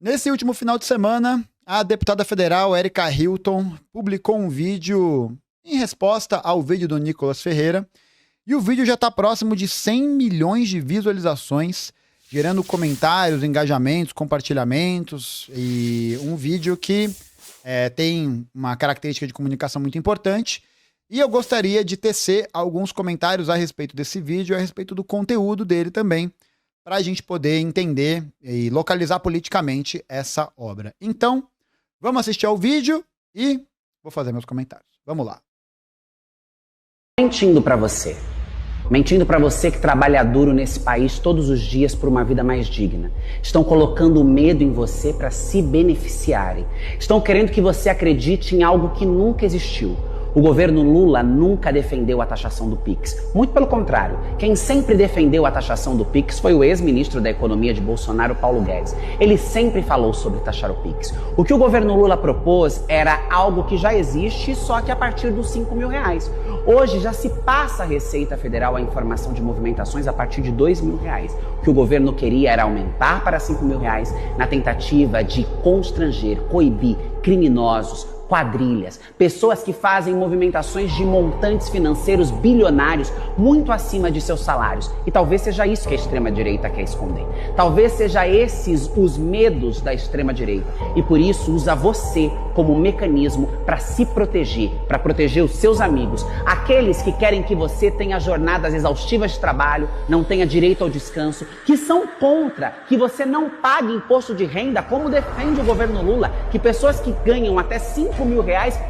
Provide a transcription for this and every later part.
Nesse último final de semana, a deputada federal Erika Hilton publicou um vídeo em resposta ao vídeo do Nicolas Ferreira, e o vídeo já está próximo de 100 milhões de visualizações, gerando comentários, engajamentos, compartilhamentos, e um vídeo que tem uma característica de comunicação muito importante. E eu gostaria de tecer alguns comentários a respeito desse vídeo, a respeito do conteúdo dele também, para a gente poder entender e localizar politicamente essa obra. Então, vamos assistir ao vídeo e vou fazer meus comentários. Vamos lá. Mentindo para você. Mentindo para você que trabalha duro nesse país todos os dias por uma vida mais digna. Estão colocando medo em você para se beneficiarem. Estão querendo que você acredite em algo que nunca existiu. O governo Lula nunca defendeu a taxação do Pix. Muito pelo contrário, quem sempre defendeu a taxação do Pix foi o ex-ministro da Economia de Bolsonaro, Paulo Guedes. Ele sempre falou sobre taxar o Pix. O que o governo Lula propôs era algo que já existe, só que a partir dos R$5.000. Hoje já se passa a Receita Federal a informação de movimentações a partir de R$2.000. O que o governo queria era aumentar para R$5.000 na tentativa de constranger, coibir criminosos, quadrilhas, pessoas que fazem movimentações de montantes financeiros bilionários muito acima de seus salários. E talvez seja isso que a extrema-direita quer esconder. Talvez seja esses os medos da extrema-direita. E por isso usa você como mecanismo para se proteger, para proteger os seus amigos, aqueles que querem que você tenha jornadas exaustivas de trabalho, não tenha direito ao descanso, que são contra que você não pague imposto de renda, como defende o governo Lula, que pessoas que ganham até R$5.000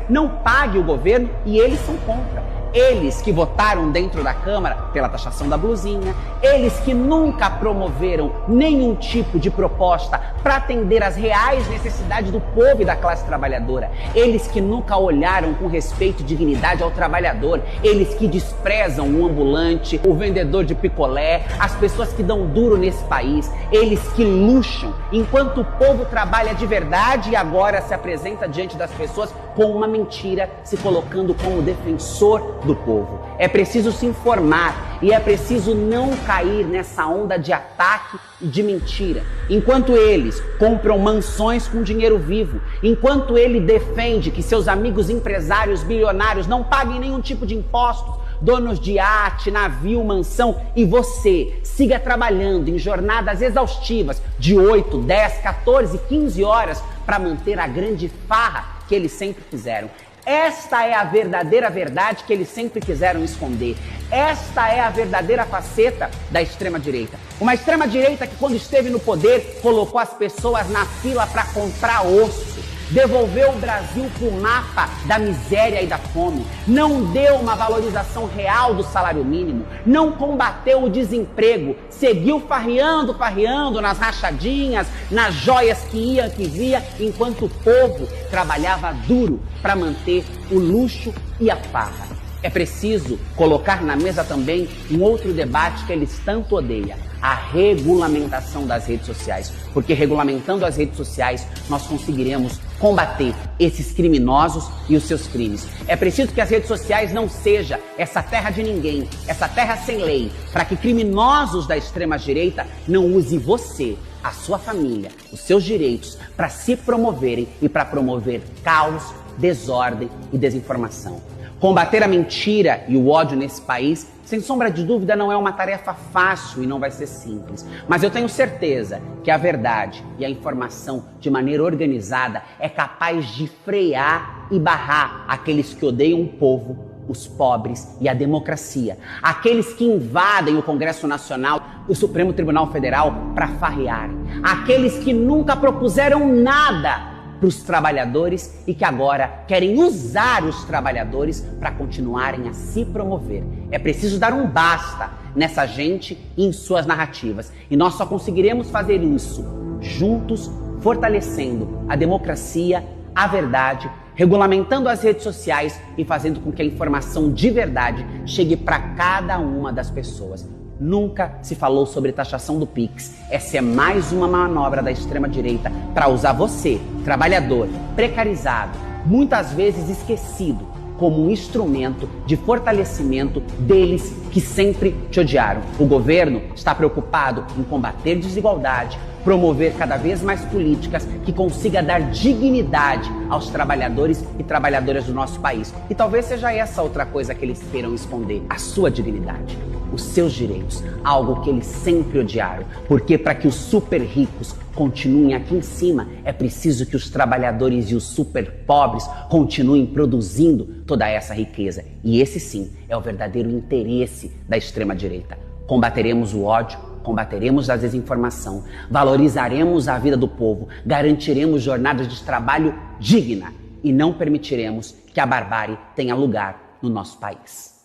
não paguem o governo, e eles são contra. Eles que votaram dentro da Câmara pela taxação da blusinha, eles que nunca promoveram nenhum tipo de proposta para atender às reais necessidades do povo e da classe trabalhadora, eles que nunca olharam com respeito e dignidade ao trabalhador, eles que desprezam o ambulante, o vendedor de picolé, as pessoas que dão duro nesse país, eles que luxam enquanto o povo trabalha de verdade e agora se apresenta diante das pessoas com uma mentira, se colocando como defensor do povo. É preciso se informar e é preciso não cair nessa onda de ataque e de mentira. Enquanto eles compram mansões com dinheiro vivo, enquanto ele defende que seus amigos empresários bilionários não paguem nenhum tipo de impostos, donos de iate, navio, mansão, e você siga trabalhando em jornadas exaustivas de 8, 10, 14, 15 horas para manter a grande farra que eles sempre fizeram. Esta é a verdadeira verdade que eles sempre quiseram esconder. Esta é a verdadeira faceta da extrema-direita. Uma extrema-direita que, quando esteve no poder, colocou as pessoas na fila para comprar osso. Devolveu o Brasil para o mapa da miséria e da fome. Não deu uma valorização real do salário mínimo. Não combateu o desemprego. Seguiu farreando nas rachadinhas, nas joias que ia, que via, enquanto o povo trabalhava duro para manter o luxo e a farra. É preciso colocar na mesa também um outro debate que eles tanto odeiam: a regulamentação das redes sociais. Porque regulamentando as redes sociais, nós conseguiremos combater esses criminosos e os seus crimes. É preciso que as redes sociais não seja essa terra de ninguém, essa terra sem lei, para que criminosos da extrema-direita não usem você, a sua família, os seus direitos para se promoverem e para promover caos, desordem e desinformação. Combater a mentira e o ódio nesse país, sem sombra de dúvida, não é uma tarefa fácil e não vai ser simples. Mas eu tenho certeza que a verdade e a informação, de maneira organizada, é capaz de frear e barrar aqueles que odeiam o povo, os pobres e a democracia. Aqueles que invadem o Congresso Nacional, o Supremo Tribunal Federal, para farrearem. Aqueles que nunca propuseram nada para os trabalhadores e que agora querem usar os trabalhadores para continuarem a se promover. É preciso dar um basta nessa gente e em suas narrativas. E nós só conseguiremos fazer isso juntos, fortalecendo a democracia, a verdade, regulamentando as redes sociais e fazendo com que a informação de verdade chegue para cada uma das pessoas. Nunca se falou sobre taxação do Pix. Essa é mais uma manobra da extrema-direita para usar você, trabalhador, precarizado, muitas vezes esquecido, como um instrumento de fortalecimento deles que sempre te odiaram. O governo está preocupado em combater desigualdade, promover cada vez mais políticas que consiga dar dignidade aos trabalhadores e trabalhadoras do nosso país. E talvez seja essa outra coisa que eles queiram esconder, a sua dignidade, os seus direitos, algo que eles sempre odiaram. Porque para que os super ricos continuem aqui em cima, é preciso que os trabalhadores e os super pobres continuem produzindo toda essa riqueza. E esse sim é o verdadeiro interesse da extrema-direita. Combateremos o ódio, combateremos a desinformação, valorizaremos a vida do povo, garantiremos jornadas de trabalho digna e não permitiremos que a barbárie tenha lugar no nosso país.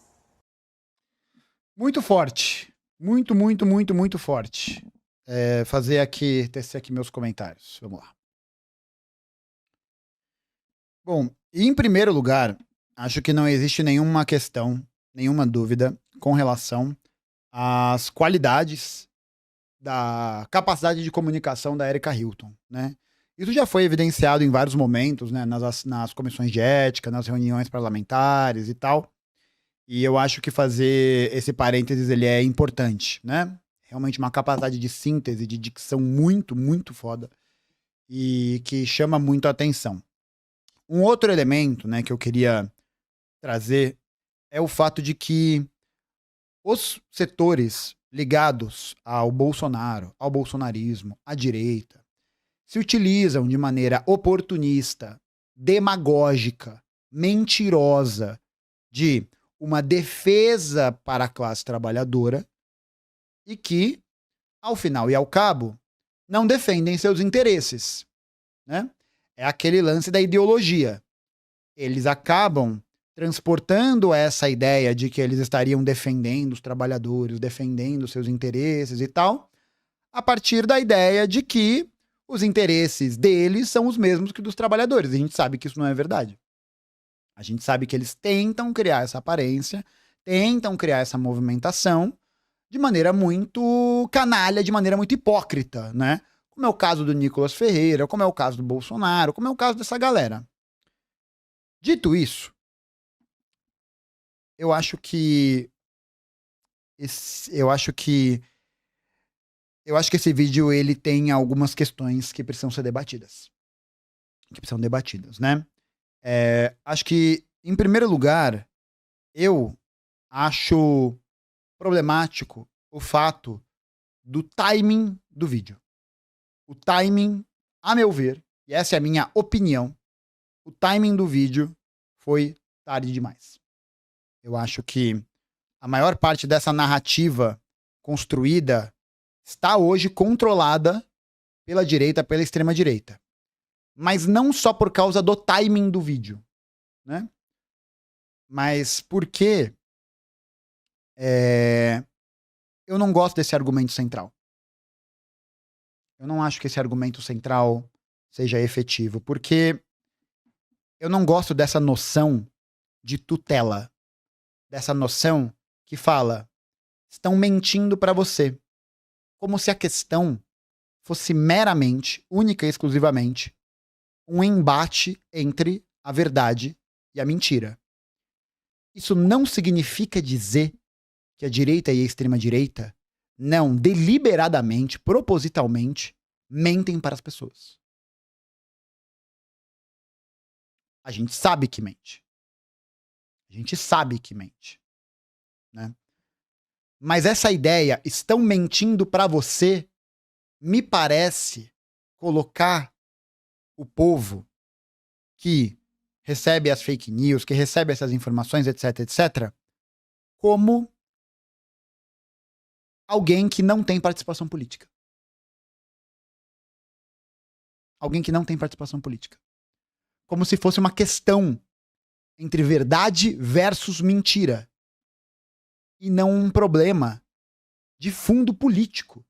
Muito forte. Muito forte. Tecer aqui meus comentários. Vamos lá. Bom, em primeiro lugar, acho que não existe nenhuma questão, nenhuma dúvida com relação às qualidades da capacidade de comunicação da Erika Hilton, né? Isso já foi evidenciado em vários momentos, né? Nas comissões de ética, nas reuniões parlamentares e tal. E eu acho que fazer esse parênteses ele é importante, né? Realmente uma capacidade de síntese, de dicção muito foda e que chama muito a atenção. Um outro elemento, né, que eu queria trazer é o fato de que os setores ligados ao Bolsonaro, ao bolsonarismo, à direita, se utilizam de maneira oportunista, demagógica, mentirosa de uma defesa para a classe trabalhadora e que, ao final e ao cabo, não defendem seus interesses, né? É aquele lance da ideologia. Eles acabam transportando essa ideia de que eles estariam defendendo os trabalhadores, defendendo seus interesses e tal, a partir da ideia de que os interesses deles são os mesmos que dos trabalhadores. E a gente sabe que isso não é verdade. A gente sabe que eles tentam criar essa aparência, tentam criar essa movimentação de maneira muito canalha, de maneira muito hipócrita, né? Como é o caso do Nicolas Ferreira, como é o caso do Bolsonaro, como é o caso dessa galera. Dito isso, eu acho que esse vídeo ele tem algumas questões que precisam ser debatidas. Né? Acho que, em primeiro lugar, eu acho problemático o fato do timing do vídeo. O timing, a meu ver, e essa é a minha opinião, o timing do vídeo foi tarde demais. Eu acho que a maior parte dessa narrativa construída está hoje controlada pela direita, pela extrema-direita. Mas não só por causa do timing do vídeo, né? Mas porque eu não gosto desse argumento central. Eu não acho que esse argumento central seja efetivo, porque eu não gosto dessa noção de tutela, dessa noção que fala, estão mentindo pra você, como se a questão fosse meramente, única e exclusivamente, um embate entre a verdade e a mentira. Isso não significa dizer que a direita e a extrema-direita não deliberadamente, propositalmente, mentem para as pessoas. A gente sabe que mente. Né? Mas essa ideia, estão mentindo para você, me parece colocar o povo que recebe as fake news, que recebe essas informações, etc, como alguém que não tem participação política. Como se fosse uma questão entre verdade versus mentira. E não um problema de fundo político.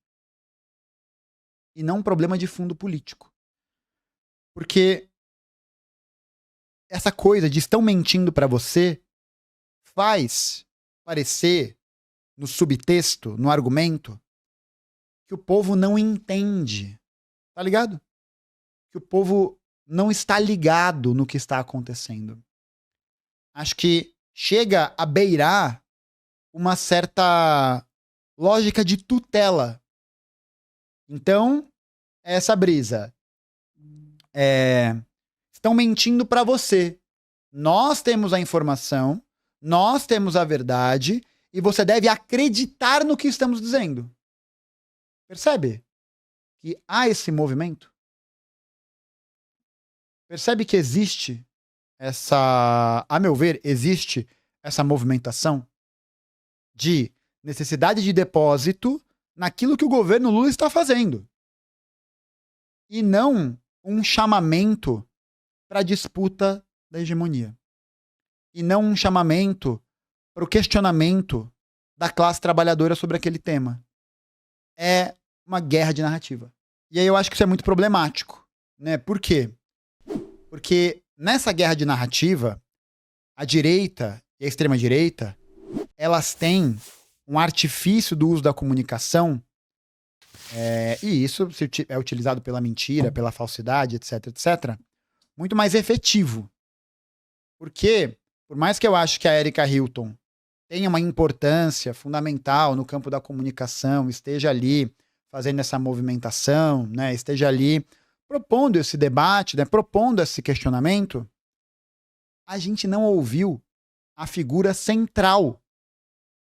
Porque essa coisa de estão mentindo pra você faz parecer, no subtexto, no argumento, que o povo não entende. Tá ligado? Que o povo não está ligado no que está acontecendo. Acho que chega a beirar uma certa lógica de tutela. Então, essa brisa. Estão mentindo pra você. Nós temos a informação, nós temos a verdade, e você deve acreditar no que estamos dizendo. Percebe que há esse movimento? Percebe que existe a meu ver, existe essa movimentação de necessidade de depósito naquilo que o governo Lula está fazendo. E não um chamamento para a disputa da hegemonia. E não um chamamento para o questionamento da classe trabalhadora sobre aquele tema. É uma guerra de narrativa. E aí eu acho que isso é muito problemático, né? Por quê? Porque nessa guerra de narrativa, a direita e a extrema-direita, elas têm um artifício do uso da comunicação, e isso é utilizado pela mentira, pela falsidade, etc, etc, muito mais efetivo. Porque, por mais que eu acho que a Erika Hilton tenha uma importância fundamental no campo da comunicação, esteja ali fazendo essa movimentação, né, esteja ali propondo esse debate, né, propondo esse questionamento, a gente não ouviu a figura central,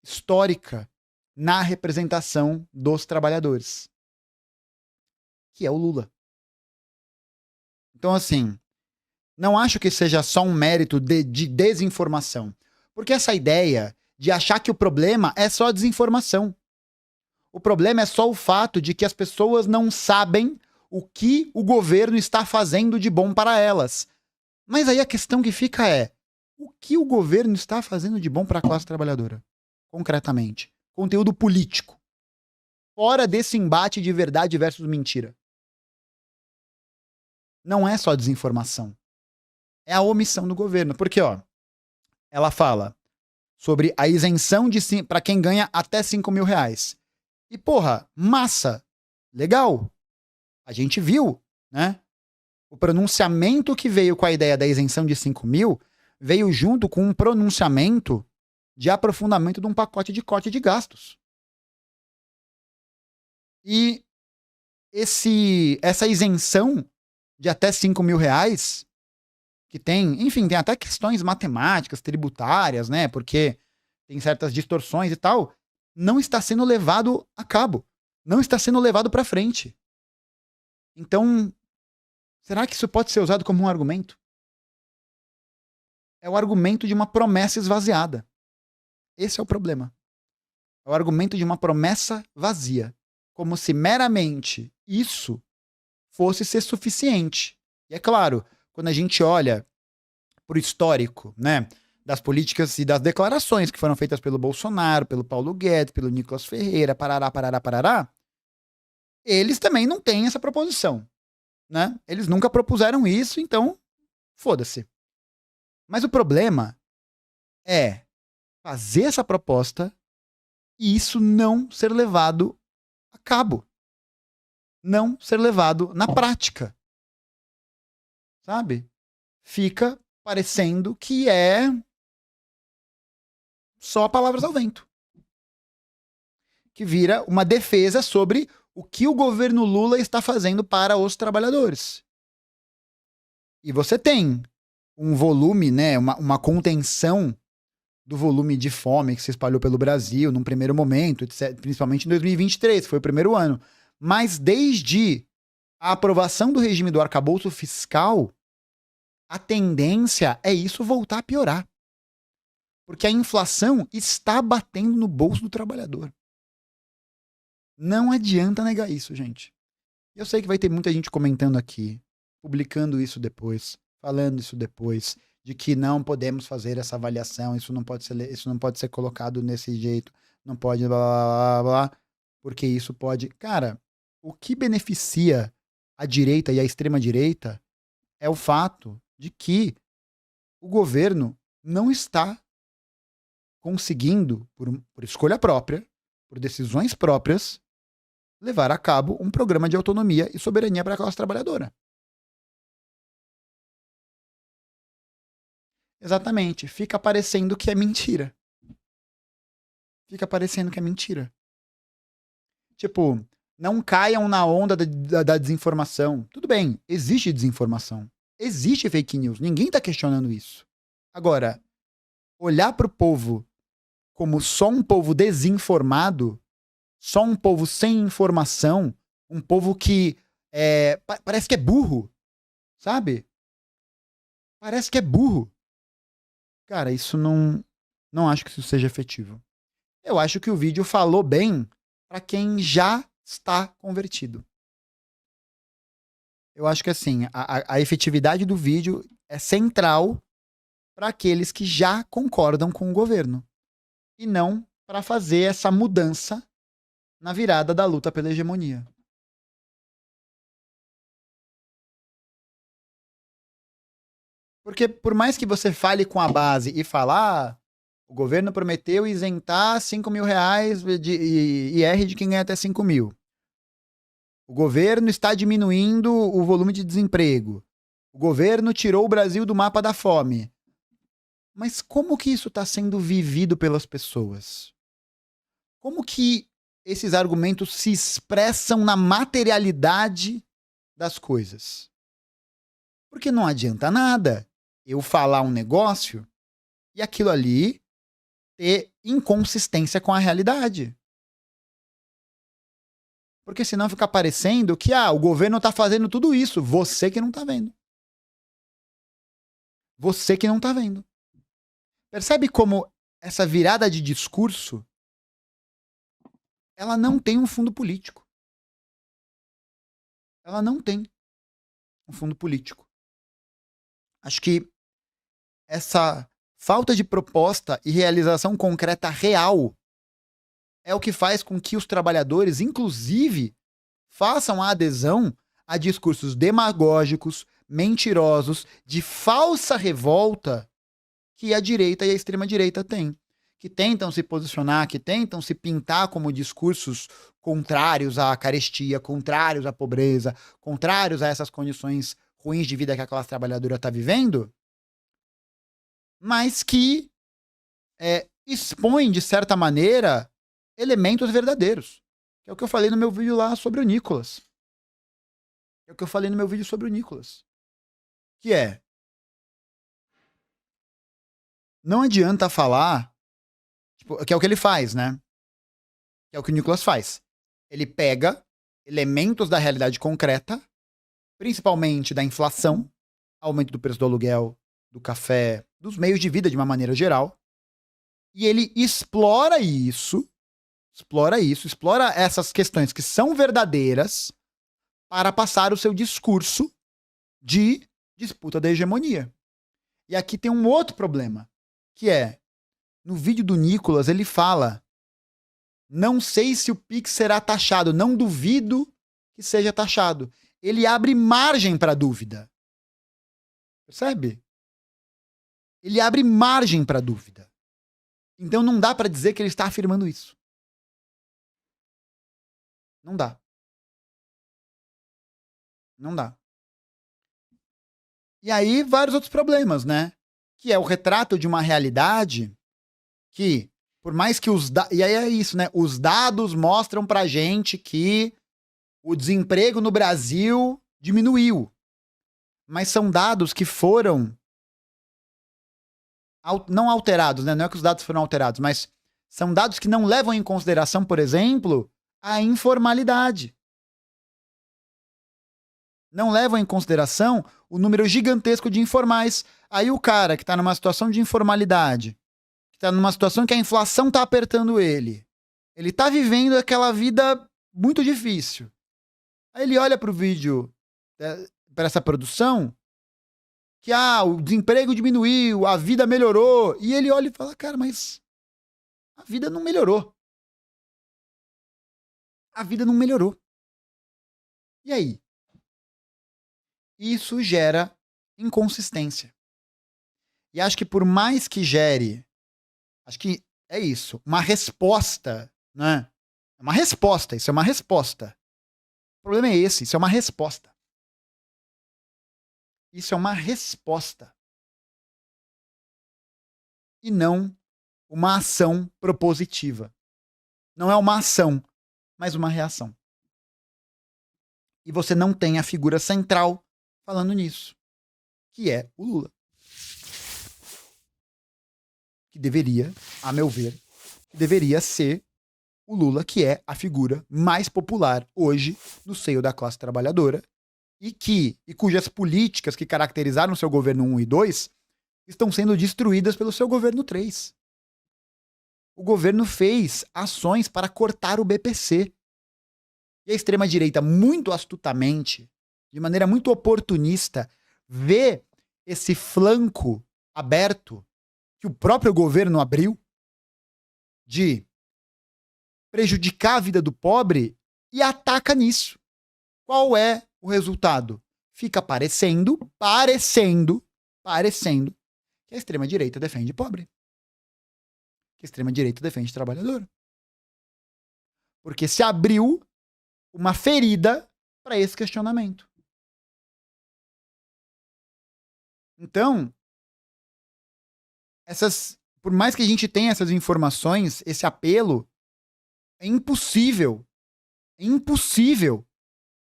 histórica, na representação dos trabalhadores, que é o Lula. Então, assim, não acho que seja só um mérito de desinformação, porque essa ideia de achar que o problema é só desinformação. O problema é só o fato de que as pessoas não sabem o que o governo está fazendo de bom para elas. Mas aí a questão que fica é: o que o governo está fazendo de bom para a classe trabalhadora? Concretamente. Conteúdo político. Fora desse embate de verdade versus mentira. Não é só desinformação. É a omissão do governo. Porque, ó, ela fala sobre a isenção para quem ganha até 5 mil reais. E, porra, massa. Legal. A gente viu, né? O pronunciamento que veio com a ideia da isenção de 5 mil veio junto com um pronunciamento de aprofundamento de um pacote de corte de gastos. E essa isenção de até 5 mil reais, que tem, enfim, tem até questões matemáticas, tributárias, né? Porque tem certas distorções e tal, não está sendo levado a cabo. Não está sendo levado para frente. Então, será que isso pode ser usado como um argumento? É o argumento de uma promessa esvaziada. Esse é o problema. É o argumento de uma promessa vazia. Como se meramente isso fosse ser suficiente. E é claro, quando a gente olha para o histórico, né, das políticas e das declarações que foram feitas pelo Bolsonaro, pelo Paulo Guedes, pelo Nicolas Ferreira, parará, eles também não têm essa proposição, né? Eles nunca propuseram isso, então foda-se. Mas o problema é fazer essa proposta e isso não ser levado a cabo. Não ser levado na prática. Sabe? Fica parecendo que é só palavras ao vento. Que vira uma defesa sobre o que o governo Lula está fazendo para os trabalhadores. E você tem um volume, né, uma contenção do volume de fome que se espalhou pelo Brasil num primeiro momento, principalmente em 2023, que foi o primeiro ano. Mas desde a aprovação do regime do arcabouço fiscal, a tendência é isso voltar a piorar. Porque a inflação está batendo no bolso do trabalhador. Não adianta negar isso, gente. Eu sei que vai ter muita gente comentando aqui, publicando isso depois, falando isso depois, de que não podemos fazer essa avaliação, isso não pode ser colocado desse jeito, não pode blá blá blá blá, porque isso pode... Cara, o que beneficia a direita e a extrema-direita é o fato de que o governo não está conseguindo, por escolha própria, por decisões próprias, levar a cabo um programa de autonomia e soberania para a classe trabalhadora. Exatamente. Fica parecendo que é mentira. Fica parecendo que é mentira. Tipo, Não caiam na onda da desinformação. Tudo bem, existe desinformação. Existe fake news. Ninguém tá questionando isso. Agora, olhar pro povo como só um povo desinformado, só um povo sem informação, um povo que parece que é burro, sabe? Parece que é burro. Cara, isso não acho que isso seja efetivo. Eu acho que o vídeo falou bem para quem já está convertido. Eu acho que assim, a efetividade do vídeo é central para aqueles que já concordam com o governo. E não para fazer essa mudança na virada da luta pela hegemonia. Porque por mais que você fale com a base e falar, o governo prometeu isentar 5 mil reais de IR de quem ganha até 5 mil. O governo está diminuindo o volume de desemprego. O governo tirou o Brasil do mapa da fome. Mas como que isso está sendo vivido pelas pessoas? Como que esses argumentos se expressam na materialidade das coisas? Porque não adianta nada eu falar um negócio e aquilo ali ter inconsistência com a realidade. Porque senão fica parecendo que o governo tá fazendo tudo isso, você que não tá vendo. Você que não tá vendo. Percebe como essa virada de discurso ela não tem um fundo político. Ela não tem um fundo político. Acho que essa falta de proposta e realização concreta real é o que faz com que os trabalhadores, inclusive, façam a adesão a discursos demagógicos, mentirosos, de falsa revolta que a direita e a extrema-direita têm. Que tentam se posicionar, que tentam se pintar como discursos contrários à carestia, contrários à pobreza, contrários a essas condições ruins de vida que a classe trabalhadora está vivendo, mas que expõem, de certa maneira, elementos verdadeiros. Que é o que eu falei no meu vídeo lá sobre o Nicolas. Que é... Não adianta falar... Tipo, que é o que ele faz, né? Que é o que o Nicolas faz. Ele pega elementos da realidade concreta, principalmente da inflação, aumento do preço do aluguel, do café, dos meios de vida de uma maneira geral, e ele explora essas questões que são verdadeiras para passar o seu discurso de disputa da hegemonia. E aqui tem um outro problema, que é, no vídeo do Nicolas, ele fala: não sei se o Pix será taxado, não duvido que seja taxado. Ele abre margem para dúvida. Percebe? Ele abre margem para dúvida. Então não dá para dizer que ele está afirmando isso. Não dá. Não dá. E aí, vários outros problemas, né? Que é o retrato de uma realidade que, por mais que e aí é isso, né? Os dados mostram pra gente que o desemprego no Brasil diminuiu. Mas são dados que foram não alterados, né? Não é que os dados foram alterados, mas são dados que não levam em consideração, por exemplo, a informalidade. Não levam em consideração o número gigantesco de informais. Aí o cara que está numa situação de informalidade, que está numa situação que a inflação está apertando ele está vivendo aquela vida muito difícil. Aí ele olha para o vídeo, para essa produção, que o desemprego diminuiu, a vida melhorou, e ele olha e fala: cara, mas a vida não melhorou. A vida não melhorou. E aí? Isso gera inconsistência. E acho que por mais que gere, acho que é isso, uma resposta, né? Uma resposta, isso é uma resposta. O problema é esse, isso é uma resposta. Isso é uma resposta. E não uma ação propositiva. Não é uma ação, mas uma reação. E você não tem a figura central falando nisso, que é o Lula. Que deveria, a meu ver, deveria ser o Lula, que é a figura mais popular hoje no seio da classe trabalhadora e cujas políticas que caracterizaram seu governo 1 e 2 estão sendo destruídas pelo seu governo 3. O governo fez ações para cortar o BPC. E a extrema-direita, muito astutamente, de maneira muito oportunista, vê esse flanco aberto que o próprio governo abriu de prejudicar a vida do pobre e ataca nisso. Qual é o resultado? Fica parecendo que a extrema-direita defende pobre. Que a extrema-direita defende trabalhador. Porque se abriu uma ferida para esse questionamento. Então, por mais que a gente tenha essas informações, esse apelo, é impossível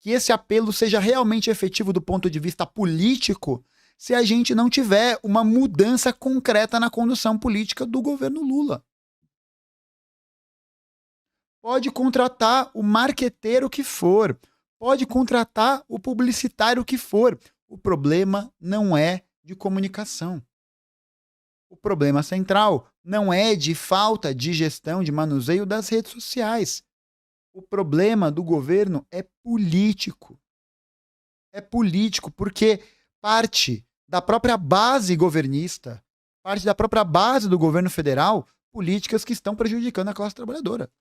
que esse apelo seja realmente efetivo do ponto de vista político se a gente não tiver uma mudança concreta na condução política do governo Lula. Pode contratar o marqueteiro que for, pode contratar o publicitário que for. O problema não é de comunicação. O problema central não é de falta de gestão, de manuseio das redes sociais. O problema do governo é político. É político porque parte da própria base governista, parte da própria base do governo federal, políticas que estão prejudicando a classe trabalhadora.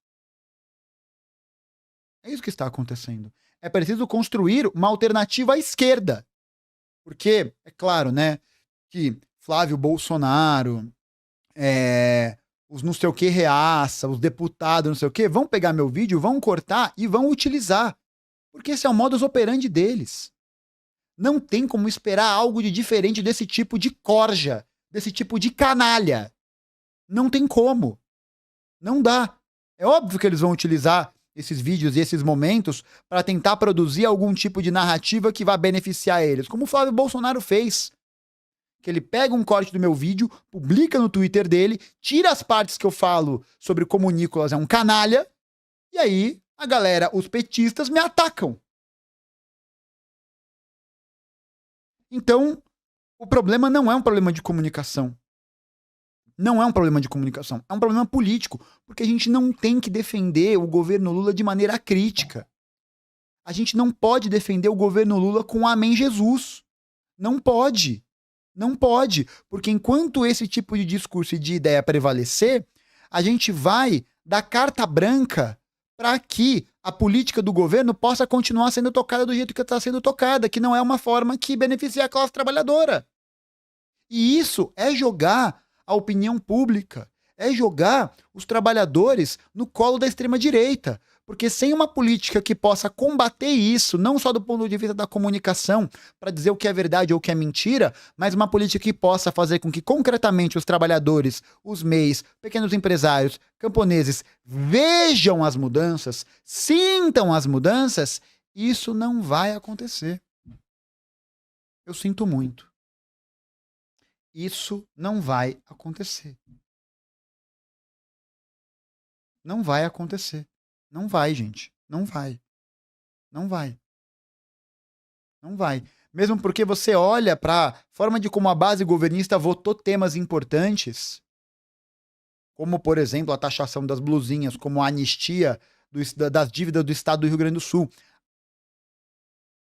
É isso que está acontecendo. É preciso construir uma alternativa à esquerda. Porque, é claro, né, que Flávio Bolsonaro, os não sei o que reaça, os deputados não sei o que, vão pegar meu vídeo, vão cortar e vão utilizar. Porque esse é o modus operandi deles. Não tem como esperar algo de diferente desse tipo de corja, desse tipo de canalha. Não tem como. Não dá. É óbvio que eles vão utilizar esses vídeos e esses momentos para tentar produzir algum tipo de narrativa que vá beneficiar eles, como o Flávio Bolsonaro fez. Que ele pega um corte do meu vídeo, publica no Twitter dele, tira as partes que eu falo sobre como o Nicolas é um canalha, e aí a galera, os petistas, me atacam. Então, o problema não é um problema de comunicação. Não é um problema de comunicação, é um problema político, porque a gente não tem que defender o governo Lula de maneira crítica. A gente não pode defender o governo Lula com amém Jesus. Não pode. Não pode, porque enquanto esse tipo de discurso e de ideia prevalecer, a gente vai dar carta branca para que a política do governo possa continuar sendo tocada do jeito que está sendo tocada, que não é uma forma que beneficia a classe trabalhadora. E isso é jogar a opinião pública, é jogar os trabalhadores no colo da extrema-direita. Porque sem uma política que possa combater isso, não só do ponto de vista da comunicação, para dizer o que é verdade ou o que é mentira, mas uma política que possa fazer com que concretamente os trabalhadores, os MEIs, pequenos empresários, camponeses vejam as mudanças, sintam as mudanças, isso não vai acontecer. Eu sinto muito. Isso não vai acontecer. Não vai acontecer. Não vai, gente. Não vai. Não vai. Não vai. Mesmo porque você olha para a forma de como a base governista votou temas importantes, como, por exemplo, a taxação das blusinhas, como a anistia das dívidas do estado do Rio Grande do Sul.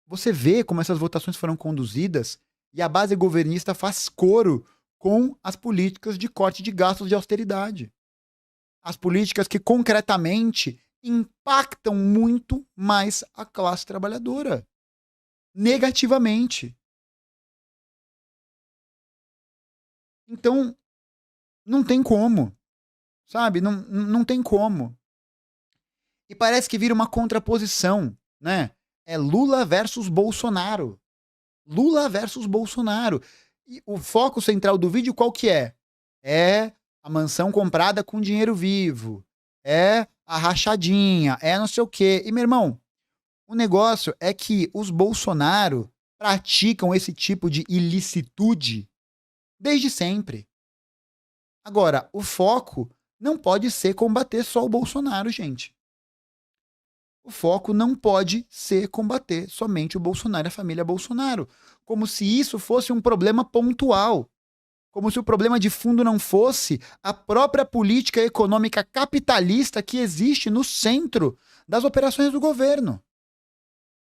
Você vê como essas votações foram conduzidas e a base governista faz coro com as políticas de corte de gastos de austeridade. As políticas que concretamente impactam muito mais a classe trabalhadora. Negativamente. Então, não tem como. Sabe? Não tem como. E parece que vira uma contraposição, né? É Lula versus Bolsonaro. Lula versus Bolsonaro. E o foco central do vídeo qual que é? É a mansão comprada com dinheiro vivo. É a rachadinha. É não sei o quê. E, meu irmão, O negócio é que os Bolsonaro praticam esse tipo de ilicitude desde sempre. Agora, o foco não pode ser combater só o Bolsonaro, gente. O foco não pode ser combater somente o Bolsonaro e a família Bolsonaro. Como se isso fosse um problema pontual. Como se o problema de fundo não fosse a própria política econômica capitalista que existe no centro das operações do governo.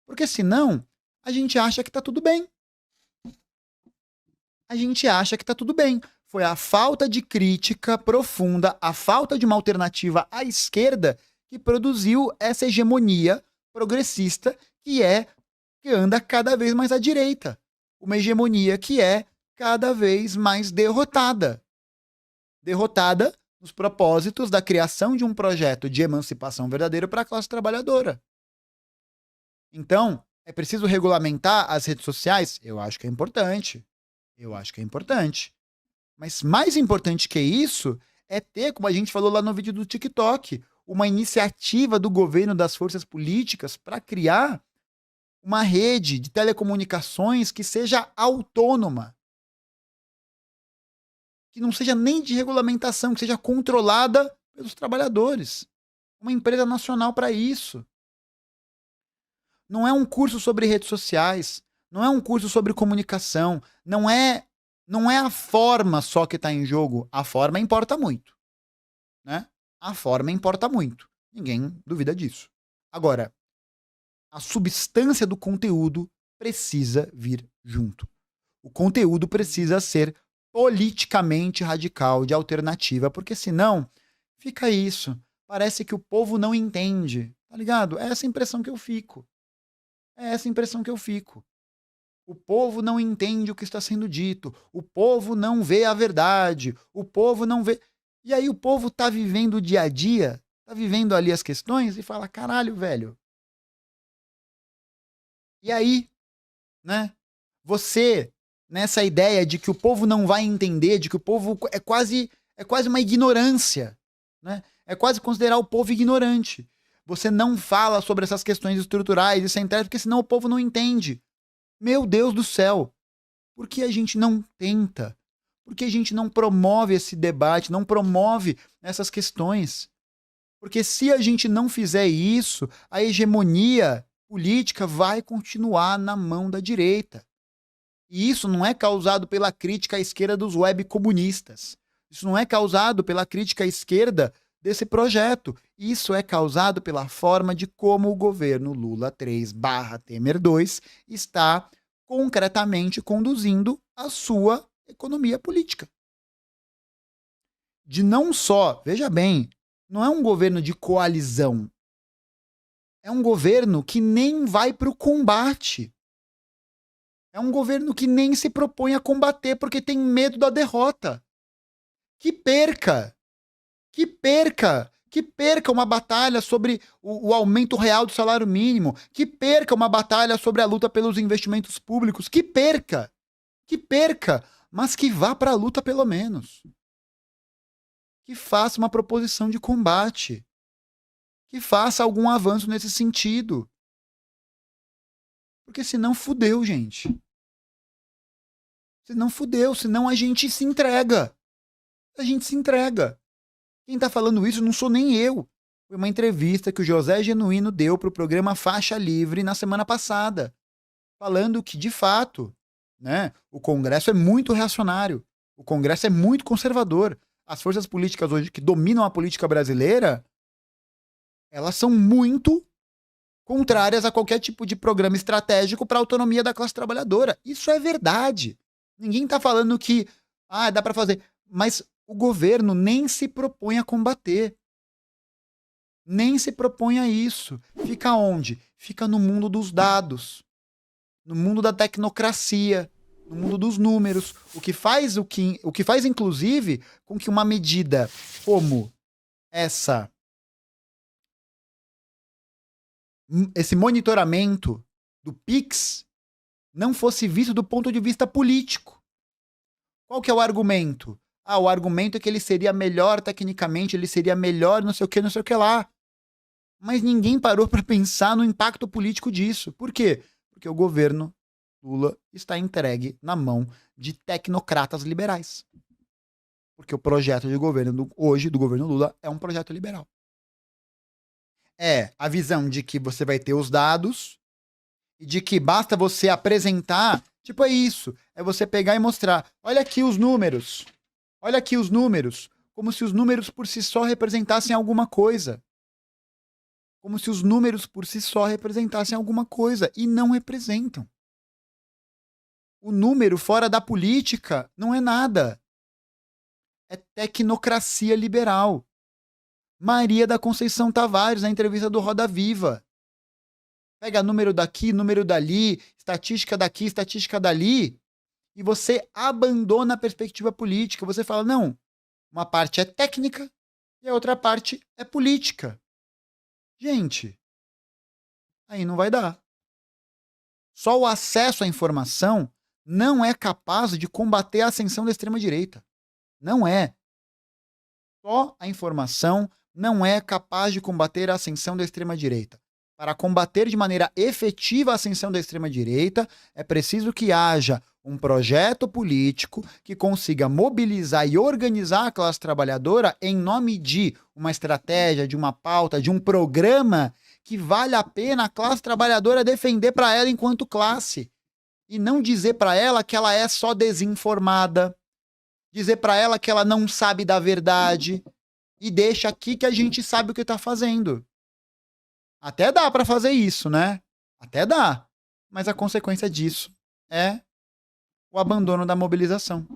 Porque senão, a gente acha que está tudo bem. A gente acha que está tudo bem. Foi a falta de crítica profunda, a falta de uma alternativa à esquerda que produziu essa hegemonia progressista que anda cada vez mais à direita. Uma hegemonia que é cada vez mais derrotada. Derrotada nos propósitos da criação de um projeto de emancipação verdadeiro para a classe trabalhadora. Então, é preciso regulamentar as redes sociais? Eu acho que é importante. Mas mais importante que isso é ter, como a gente falou lá no vídeo do TikTok, uma iniciativa do governo, das forças políticas, para criar uma rede de telecomunicações que seja autônoma. Que não seja nem de regulamentação, que seja controlada pelos trabalhadores. Uma empresa nacional para isso. Não é um curso sobre redes sociais, não é um curso sobre comunicação, não é a forma só que está em jogo. A forma importa muito, né? A forma importa muito. Ninguém duvida disso. Agora, a substância do conteúdo precisa vir junto. O conteúdo precisa ser politicamente radical, de alternativa, porque senão fica isso. Parece que o povo não entende, tá ligado? É essa impressão que eu fico. O povo não entende o que está sendo dito. O povo não vê a verdade. O povo não vê... E aí o povo tá vivendo o dia a dia, tá vivendo ali as questões e fala, caralho, velho. E aí, né? Você, nessa ideia de que o povo não vai entender, de que o povo é quase uma ignorância, né? É quase considerar o povo ignorante. Você não fala sobre essas questões estruturais e centrais, porque senão o povo não entende. Meu Deus do céu. Por que a gente não tenta? Por que a gente não promove esse debate, não promove essas questões? Porque se a gente não fizer isso, a hegemonia política vai continuar na mão da direita. E isso não é causado pela crítica à esquerda dos webcomunistas. Isso não é causado pela crítica à esquerda desse projeto. Isso é causado pela forma de como o governo Lula 3/Temer 2 está concretamente conduzindo a sua economia política. De não só, veja bem, não é um governo de coalizão. É um governo que nem vai para o combate. É um governo que nem se propõe a combater porque tem medo da derrota. Que perca uma batalha sobre o aumento real do salário mínimo, que perca uma batalha sobre a luta pelos investimentos públicos, que perca, mas que vá para a luta pelo menos. Que faça uma proposição de combate, que faça algum avanço nesse sentido. Porque senão fudeu, gente. Senão a gente se entrega. Quem tá falando isso não sou nem eu. Foi uma entrevista que o José Genuíno deu pro programa Faixa Livre na semana passada, falando que, de fato, né, o Congresso é muito reacionário, o Congresso é muito conservador. As forças políticas hoje que dominam a política brasileira, elas são muito contrárias a qualquer tipo de programa estratégico para a autonomia da classe trabalhadora. Isso é verdade. Ninguém tá falando que dá para fazer, mas o governo nem se propõe a combater. Nem se propõe a isso. Fica onde? Fica no mundo dos dados. No mundo da tecnocracia. No mundo dos números. O que faz, inclusive, com que uma medida como esse monitoramento do PIX não fosse visto do ponto de vista político. Qual que é o argumento? O argumento é que ele seria melhor tecnicamente, ele seria melhor não sei o que lá. Mas ninguém parou para pensar no impacto político disso. Por quê? Porque o governo Lula está entregue na mão de tecnocratas liberais. Porque o projeto de governo hoje do governo Lula é um projeto liberal. É a visão de que você vai ter os dados e de que basta você apresentar. Tipo, é isso. É você pegar e mostrar. Olha aqui os números. Olha aqui os números. Como se os números por si só representassem alguma coisa. Como se os números por si só representassem alguma coisa. E não representam. O número fora da política não é nada. É tecnocracia liberal. Maria da Conceição Tavares, na entrevista do Roda Viva. Pega número daqui, número dali, estatística daqui, estatística dali, e você abandona a perspectiva política. Você fala, não, uma parte é técnica e a outra parte é política. Gente, aí não vai dar. Só o acesso à informação não é capaz de combater a ascensão da extrema-direita. Não é. Só a informação não é capaz de combater a ascensão da extrema-direita. Para combater de maneira efetiva a ascensão da extrema-direita, é preciso que haja um projeto político que consiga mobilizar e organizar a classe trabalhadora em nome de uma estratégia, de uma pauta, de um programa que vale a pena a classe trabalhadora defender para ela enquanto classe. E não dizer para ela que ela é só desinformada, dizer para ela que ela não sabe da verdade e deixa aqui que a gente sabe o que está fazendo. Até dá para fazer isso, né? Até dá. Mas a consequência disso é o abandono da mobilização.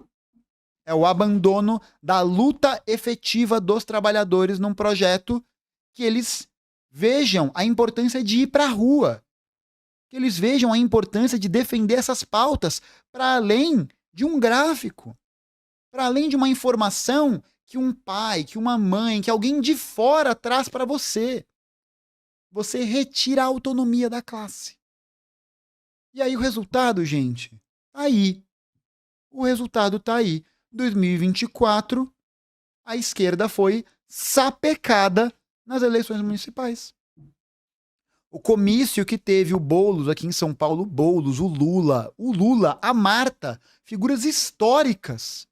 É o abandono da luta efetiva dos trabalhadores num projeto que eles vejam a importância de ir para a rua. Que eles vejam a importância de defender essas pautas para além de um gráfico. Para além de uma informação que um pai, que uma mãe, que alguém de fora traz para você. Você retira a autonomia da classe. E aí o resultado, gente, tá aí. O resultado tá aí. 2024, a esquerda foi sapecada nas eleições municipais. O comício que teve o Boulos aqui em São Paulo, o Boulos, o Lula, a Marta, figuras históricas.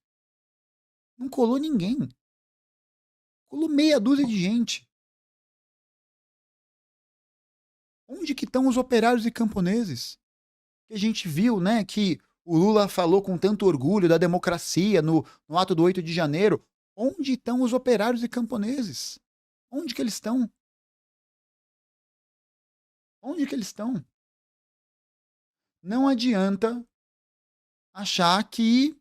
Não colou ninguém. Colou meia dúzia de gente. Onde que estão os operários e camponeses? Que a gente viu, né, que o Lula falou com tanto orgulho da democracia no ato do 8 de janeiro. Onde estão os operários e camponeses? Onde que eles estão? Onde que eles estão? Não adianta achar que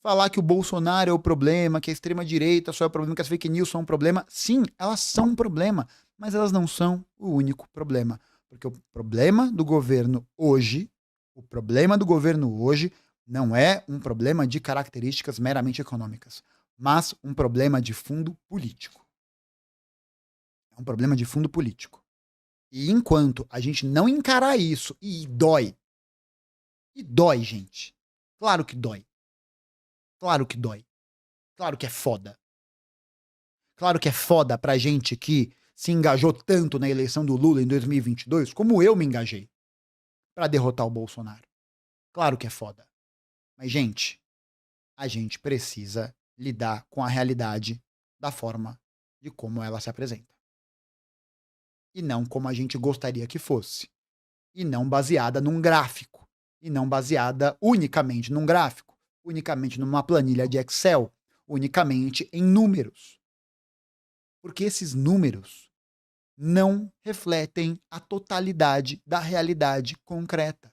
falar que o Bolsonaro é o problema, que a extrema-direita só é o problema, que as fake news são um problema. Sim, elas são um problema, mas elas não são o único problema. Porque o problema do governo hoje não é um problema de características meramente econômicas, mas um problema de fundo político. É um problema de fundo político. E enquanto a gente não encarar isso, e dói, gente. Claro que dói. Claro que dói. Claro que é foda. Claro que é foda pra gente que se engajou tanto na eleição do Lula em 2022, como eu me engajei pra derrotar o Bolsonaro. Claro que é foda. Mas, gente, a gente precisa lidar com a realidade da forma de como ela se apresenta. E não como a gente gostaria que fosse. E não baseada num gráfico. E não baseada unicamente num gráfico. Unicamente numa planilha de Excel. Unicamente em números. Porque esses números não refletem a totalidade da realidade concreta.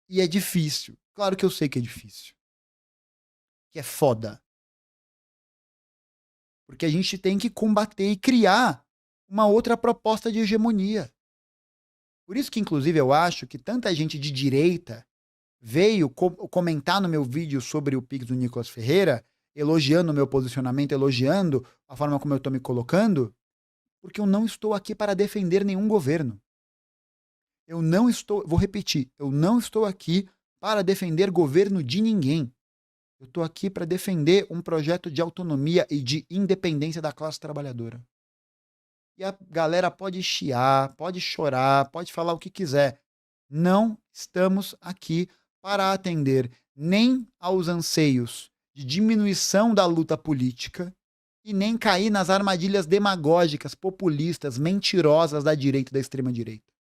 E é difícil. Claro que eu sei que é difícil. Que é foda. Porque a gente tem que combater e criar uma outra proposta de hegemonia. Por isso que, inclusive, eu acho que tanta gente de direita veio comentar no meu vídeo sobre o Pix do Nicolas Ferreira, elogiando o meu posicionamento, elogiando a forma como eu estou me colocando, porque eu não estou aqui para defender nenhum governo. Vou repetir, eu não estou aqui para defender governo de ninguém. Eu estou aqui para defender um projeto de autonomia e de independência da classe trabalhadora. e a galera pode chiar, pode chorar, pode falar o que quiser. Não estamos aqui para atender nem aos anseios de diminuição da luta política e nem cair nas armadilhas demagógicas, populistas, mentirosas da direita e da extrema-direita,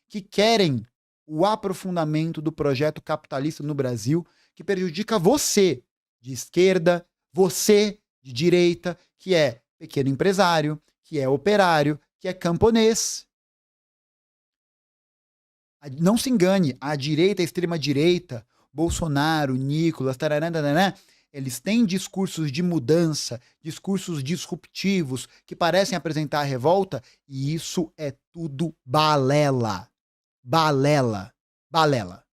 que querem o aprofundamento do projeto capitalista no Brasil, que prejudica você de esquerda, você de direita, que é pequeno empresário, que é operário, que é camponês. Não se engane, a direita, a extrema-direita, Bolsonaro, Nicolas, taranã, eles têm discursos de mudança, discursos disruptivos, que parecem apresentar a revolta, e isso é tudo balela. Balela. Balela.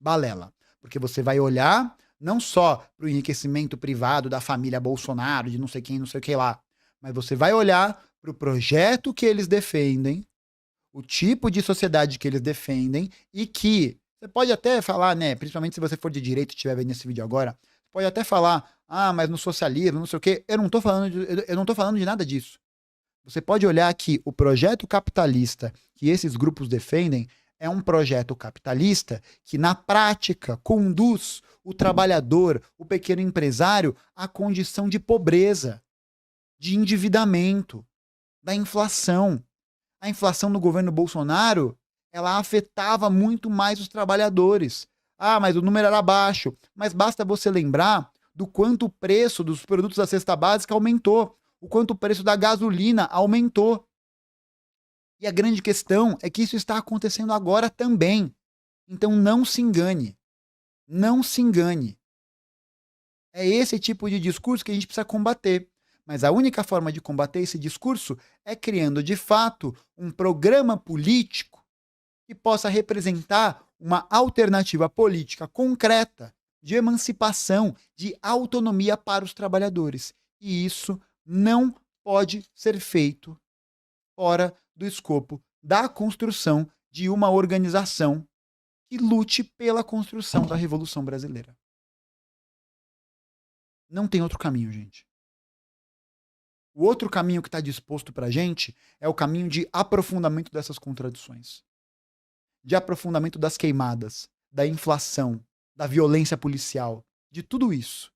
Balela. Porque você vai olhar não só para o enriquecimento privado da família Bolsonaro, de não sei quem, não sei o que lá, mas você vai olhar para o projeto que eles defendem, o tipo de sociedade que eles defendem e que você pode até falar, né, principalmente se você for de direita e estiver vendo esse vídeo agora, pode até falar, mas no socialismo, não sei o quê, eu não tô falando de nada disso. Você pode olhar que o projeto capitalista que esses grupos defendem é um projeto capitalista que, na prática, conduz o trabalhador, o pequeno empresário, à condição de pobreza, de endividamento, da inflação. A inflação no governo Bolsonaro, ela afetava muito mais os trabalhadores. Mas o número era baixo. Mas basta você lembrar do quanto o preço dos produtos da cesta básica aumentou, o quanto o preço da gasolina aumentou. E a grande questão é que isso está acontecendo agora também. Então não se engane. Não se engane. É esse tipo de discurso que a gente precisa combater. Mas a única forma de combater esse discurso é criando, de fato, um programa político que possa representar uma alternativa política concreta de emancipação, de autonomia para os trabalhadores. E isso não pode ser feito fora do escopo da construção de uma organização que lute pela construção da Revolução Brasileira. Não tem outro caminho, gente. O outro caminho que está disposto para a gente é o caminho de aprofundamento dessas contradições. De aprofundamento das queimadas, da inflação, da violência policial, de tudo isso,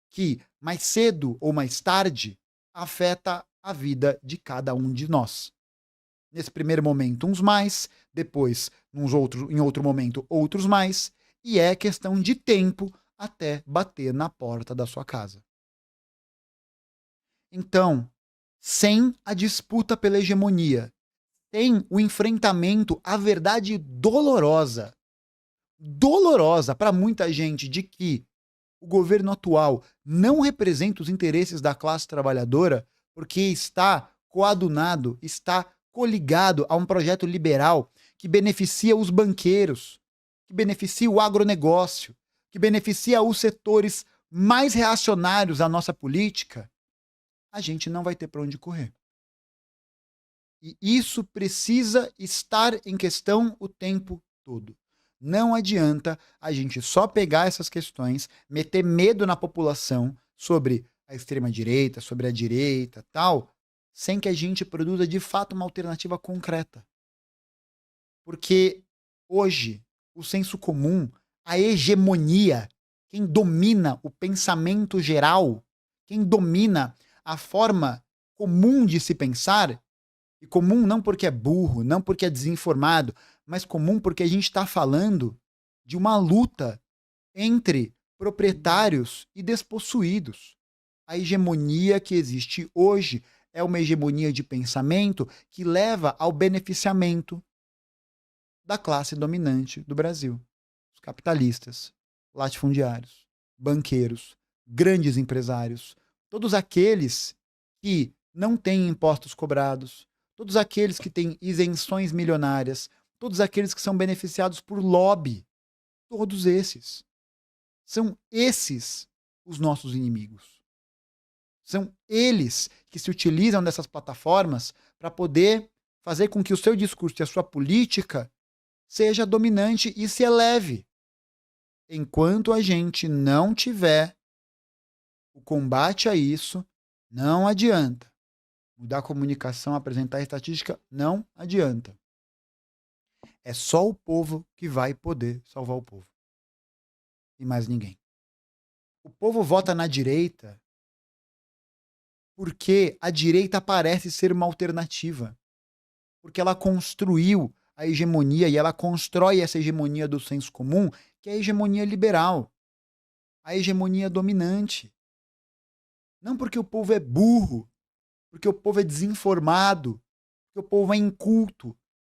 que mais cedo ou mais tarde afeta a vida de cada um de nós. Nesse primeiro momento, uns mais, depois, em outro momento, outros mais, e é questão de tempo até bater na porta da sua casa. Então, sem a disputa pela hegemonia, sem o enfrentamento à verdade dolorosa para muita gente de que o governo atual não representa os interesses da classe trabalhadora porque está coadunado, está coligado a um projeto liberal que beneficia os banqueiros, que beneficia o agronegócio, que beneficia os setores mais reacionários da nossa política, a gente não vai ter para onde correr. E isso precisa estar em questão o tempo todo. Não adianta a gente só pegar essas questões, meter medo na população sobre a extrema-direita, sobre a direita, tal, sem que a gente produza de fato uma alternativa concreta. Porque hoje, o senso comum, a hegemonia, quem domina o pensamento geral, quem domina a forma comum de se pensar, e comum não porque é burro, não porque é desinformado, mas comum porque a gente está falando de uma luta entre proprietários e despossuídos. A hegemonia que existe hoje é uma hegemonia de pensamento que leva ao beneficiamento da classe dominante do Brasil. Os capitalistas, latifundiários, banqueiros, grandes empresários, todos aqueles que não têm impostos cobrados, todos aqueles que têm isenções milionárias, todos aqueles que são beneficiados por lobby, todos esses. São esses os nossos inimigos. São eles que se utilizam dessas plataformas para poder fazer com que o seu discurso e a sua política seja dominante e se eleve. Enquanto a gente não tiver o combate a isso, não adianta. Mudar a comunicação, apresentar a estatística, não adianta. É só o povo que vai poder salvar o povo. E mais ninguém. O povo vota na direita porque a direita parece ser uma alternativa. Porque ela construiu a hegemonia e ela constrói essa hegemonia do senso comum, que é a hegemonia liberal. A hegemonia dominante. Não porque o povo é burro, porque o povo é desinformado, porque o povo é inculto.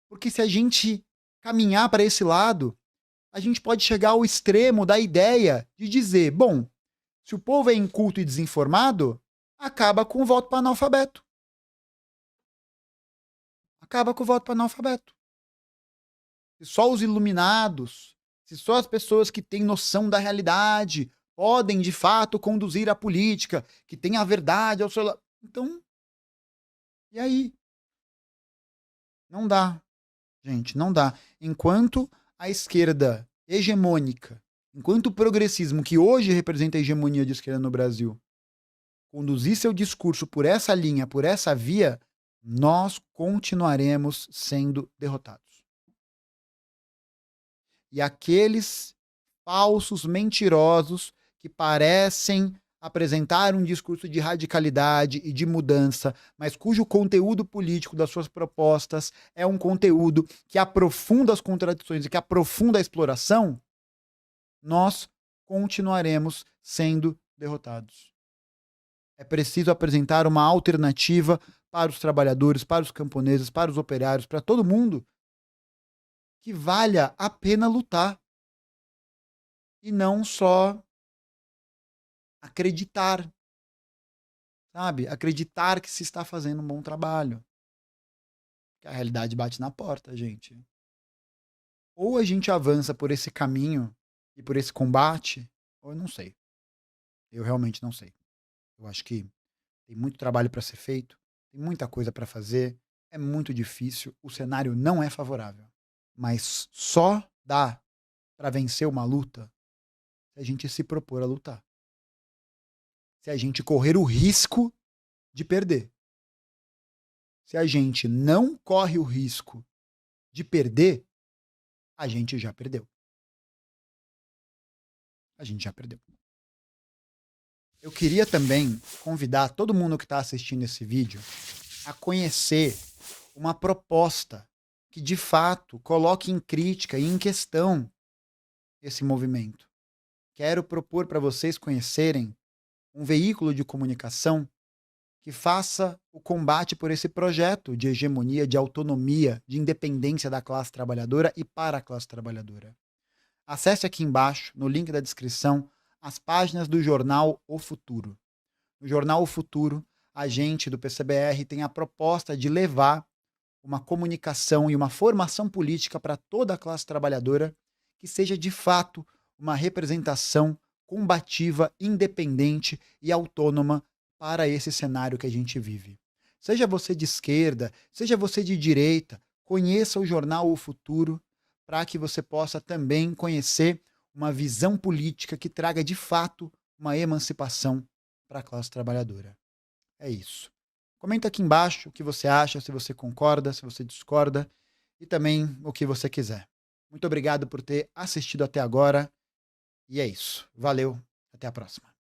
Porque se a gente caminhar para esse lado, a gente pode chegar ao extremo da ideia de dizer, bom, se o povo é inculto e desinformado, acaba com o voto para analfabeto. Acaba com o voto para analfabeto. Se só os iluminados, se só as pessoas que têm noção da realidade podem, de fato, conduzir a política, que têm a verdade ao seu lado. Então, e aí? Não dá, gente, não dá. Enquanto a esquerda hegemônica, enquanto o progressismo, que hoje representa a hegemonia de esquerda no Brasil, conduzir seu discurso por essa linha, por essa via, nós continuaremos sendo derrotados. E aqueles falsos mentirosos que parecem apresentar um discurso de radicalidade e de mudança, mas cujo conteúdo político das suas propostas é um conteúdo que aprofunda as contradições e que aprofunda a exploração, nós continuaremos sendo derrotados. É preciso apresentar uma alternativa para os trabalhadores, para os camponeses, para os operários, para todo mundo, que valha a pena lutar. E não só acreditar, sabe? Acreditar que se está fazendo um bom trabalho. Que a realidade bate na porta, gente. Ou a gente avança por esse caminho e por esse combate, ou eu não sei. Eu realmente não sei. Eu acho que tem muito trabalho para ser feito, tem muita coisa para fazer, é muito difícil, o cenário não é favorável. Mas só dá para vencer uma luta se a gente se propor a lutar. Se a gente correr o risco de perder. Se a gente não corre o risco de perder, a gente já perdeu. A gente já perdeu. Eu queria também convidar todo mundo que está assistindo esse vídeo a conhecer uma proposta que, de fato, coloque em crítica e em questão esse movimento. Quero propor para vocês conhecerem um veículo de comunicação que faça o combate por esse projeto de hegemonia, de autonomia, de independência da classe trabalhadora e para a classe trabalhadora. Acesse aqui embaixo, no link da descrição, as páginas do jornal O Futuro. No jornal O Futuro, a gente do PCBR tem a proposta de levar uma comunicação e uma formação política para toda a classe trabalhadora que seja de fato uma representação combativa, independente e autônoma para esse cenário que a gente vive. Seja você de esquerda, seja você de direita, conheça o jornal O Futuro para que você possa também conhecer uma visão política que traga de fato uma emancipação para a classe trabalhadora. É isso. Comenta aqui embaixo o que você acha, se você concorda, se você discorda e também o que você quiser. Muito obrigado por ter assistido até agora. E é isso. Valeu. Até a próxima.